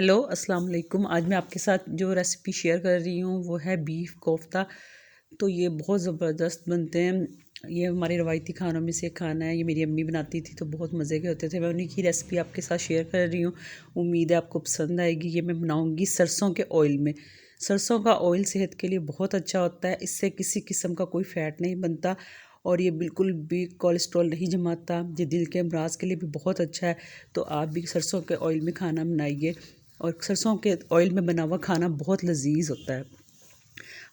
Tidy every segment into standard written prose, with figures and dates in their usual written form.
Hello अस्सलाम वालेकुम। आज मैं आपके साथ जो रेसिपी शेयर कर रही हूँ वो है बीफ कोफ्ता। तो ये बहुत ज़बरदस्त बनते हैं। ये हमारे रवायती खानों में से खाना है। ये मेरी अम्मी बनाती थी तो बहुत मज़े के होते थे। मैं उन्हीं की रेसिपी आपके साथ शेयर कर रही हूँ। उम्मीद है आपको पसंद आएगी। ये मैं बनाऊँगी सरसों के ऑयल में। सरसों का ऑयल सेहत के लिए बहुत अच्छा होता है। इससे किसी किस्म का कोई फ़ैट नहीं बनता और ये बिल्कुल भी कोलेस्ट्रॉल नहीं जमाता। ये दिल के अमराज के लिए भी बहुत अच्छा है। तो आप भी सरसों के ऑयल में खाना बनाइए और सरसों के ऑयल में बना हुआ खाना बहुत लजीज होता है।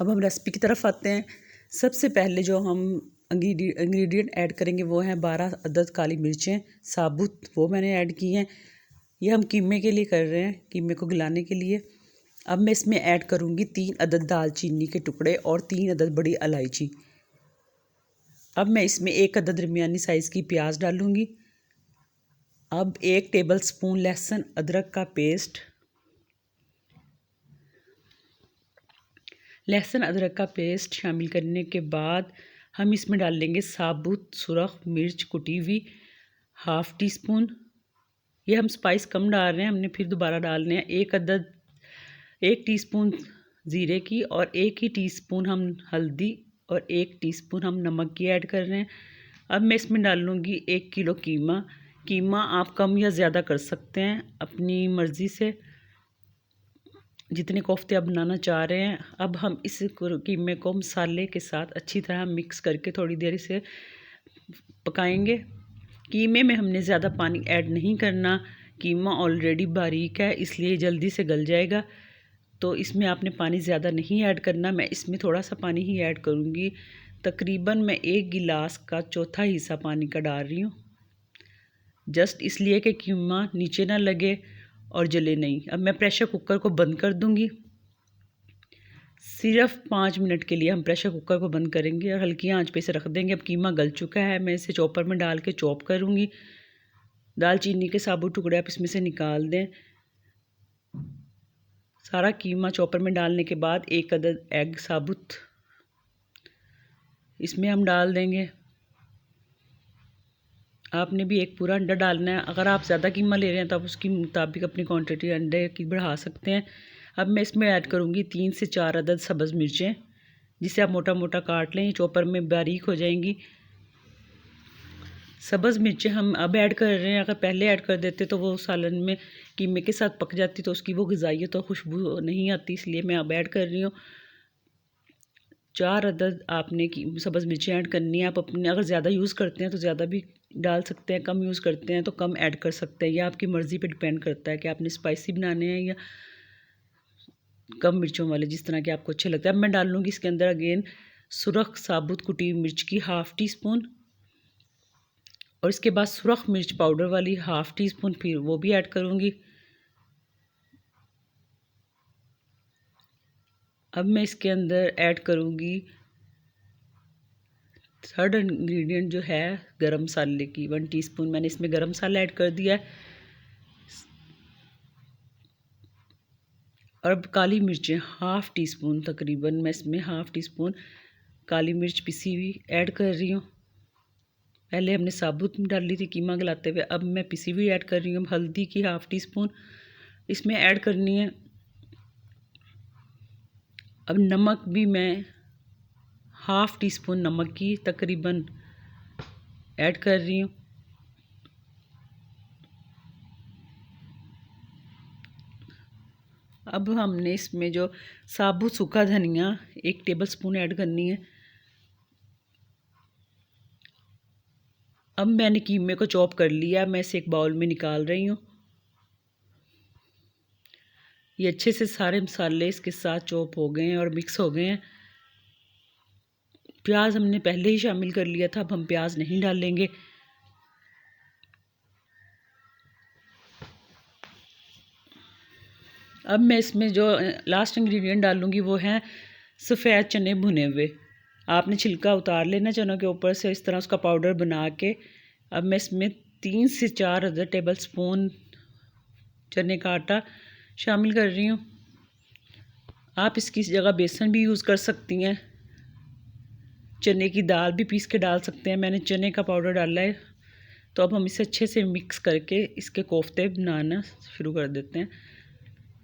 अब हम रेसिपी की तरफ आते हैं। सबसे पहले जो हम इंग्रेडिएंट ऐड करेंगे वो हैं 12 अदद काली मिर्चें साबुत, वो मैंने ऐड की हैं। ये हम कीमे के लिए कर रहे हैं, कीमे को गलाने के लिए। अब मैं इसमें ऐड करूँगी 3 अदद दालचीनी के टुकड़े और 3 अदद बड़ी इलायची। अब मैं इसमें 1 अदद दरमियानी साइज़ की प्याज डालूँगी। अब 1 टेबल स्पून लहसुन अदरक का पेस्ट, लहसुन अदरक का पेस्ट शामिल करने के बाद हम इसमें डाल लेंगे साबुत सुरख मिर्च कुटी हुई हाफ़ टी स्पून। ये हम स्पाइस कम डाल रहे हैं, हमने फिर दोबारा डालने हैं 1 टीस्पून ज़ीरे की और 1 ही टीस्पून हम हल्दी और 1 टीस्पून हम नमक की ऐड कर रहे हैं। अब मैं इसमें डाल लूँगी 1 किलो कीमा। कीमा आप कम या ज़्यादा कर सकते हैं अपनी मर्ज़ी से, जितने कोफ्ते आप बनाना चाह रहे हैं। अब हम इस कीमे को मसाले के साथ अच्छी तरह मिक्स करके थोड़ी देर से पकाएंगे। कीमे में हमने ज़्यादा पानी ऐड नहीं करना, कीमा ऑलरेडी बारीक है इसलिए जल्दी से गल जाएगा। तो इसमें आपने पानी ज़्यादा नहीं ऐड करना। मैं इसमें थोड़ा सा पानी ही ऐड करूँगी। तकरीबन मैं 1 गिलास का चौथा हिस्सा पानी का डाल रही हूँ, जस्ट इसलिए कि कीमा नीचे ना लगे और जले नहीं। अब मैं प्रेशर कुकर को बंद कर दूँगी। सिर्फ 5 मिनट के लिए हम प्रेशर कुकर को बंद करेंगे और हल्की आंच पे इसे रख देंगे। अब कीमा गल चुका है, मैं इसे चॉपर में डाल के चॉप करूँगी। दालचीनी के साबुत टुकड़े आप इसमें से निकाल दें। सारा कीमा चॉपर में डालने के बाद 1 अदद एग साबुत इसमें हम डाल देंगे। आपने भी एक पूरा अंडा डालना है। अगर आप ज़्यादा कीमा ले रहे हैं तो आप उसके मुताबिक अपनी क्वांटिटी अंडे की बढ़ा सकते हैं। अब मैं इसमें ऐड करूँगी 3 से 4 अदद सब्ज़ मिर्चें, जिसे आप मोटा मोटा काट लें, चॉपर में बारीक हो जाएंगी। सब्ज़ मिर्चें हम अब ऐड कर रहे हैं। अगर पहले ऐड कर देते तो वो सालन में कीमे के साथ पक जाती तो उसकी वो ग़िज़ाइयत और खुशबू नहीं आती, इसलिए मैं अब ऐड कर रही हूँ। 4 अदद आपने सब्ज़ मिर्चें ऐड करनी है। आप अपने अगर ज़्यादा यूज़ करते हैं तो ज़्यादा भी डाल सकते हैं, कम यूज़ करते हैं तो कम ऐड कर सकते हैं। यह आपकी मर्ज़ी पे डिपेंड करता है कि आपने स्पाइसी बनाने हैं या कम मिर्चों वाले, जिस तरह के आपको अच्छे लगते हैं। अब मैं डाल लूँगी इसके अंदर अगेन सुरख साबुत कुटी मिर्च की हाफ़ टी स्पून और इसके बाद सुरख मिर्च पाउडर वाली हाफ़ टी स्पून फिर वो भी ऐड करूँगी। अब मैं इसके अंदर ऐड करूँगी थर्ड इंग्रेडिएंट जो है गरम मसाले की 1 टीस्पून मैंने इसमें गरम मसाला ऐड कर दिया है। और अब काली मिर्चें हाफ़ टी स्पून, तकरीबन मैं इसमें हाफ़ टी स्पून काली मिर्च पिसी हुई ऐड कर रही हूँ। पहले हमने साबुत डाली थी कीमा गलाते हुए, अब मैं पिसी हुई ऐड कर रही हूँ। हल्दी की हाफ़ टी स्पून इसमें ऐड करनी है। अब नमक भी मैं हाफ़ टी स्पून नमक की तकरीबन ऐड कर रही हूँ। अब हमने इसमें जो साबुत सूखा धनिया 1 टेबल स्पून ऐड करनी है। अब मैंने कीमे को चॉप कर लिया, मैं इसे एक बाउल में निकाल रही हूँ। ये अच्छे से सारे मसाले इसके साथ चॉप हो गए हैं और मिक्स हो गए हैं। प्याज हमने पहले ही शामिल कर लिया था, अब हम प्याज नहीं डालेंगे। अब मैं इसमें जो लास्ट इंग्रेडिएंट डालूँगी वो हैं सफ़ेद चने भुने हुए। आपने छिलका उतार लेना चनों के ऊपर से, इस तरह उसका पाउडर बना के। अब मैं इसमें 3 से 4 अदद टेबल स्पून चने का आटा शामिल कर रही हूँ। आप इसकी जगह बेसन भी यूज़ कर सकती हैं, चने की दाल भी पीस के डाल सकते हैं। मैंने चने का पाउडर डाला है। तो अब हम इसे अच्छे से मिक्स करके इसके कोफ्ते बनाना शुरू कर देते हैं।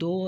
2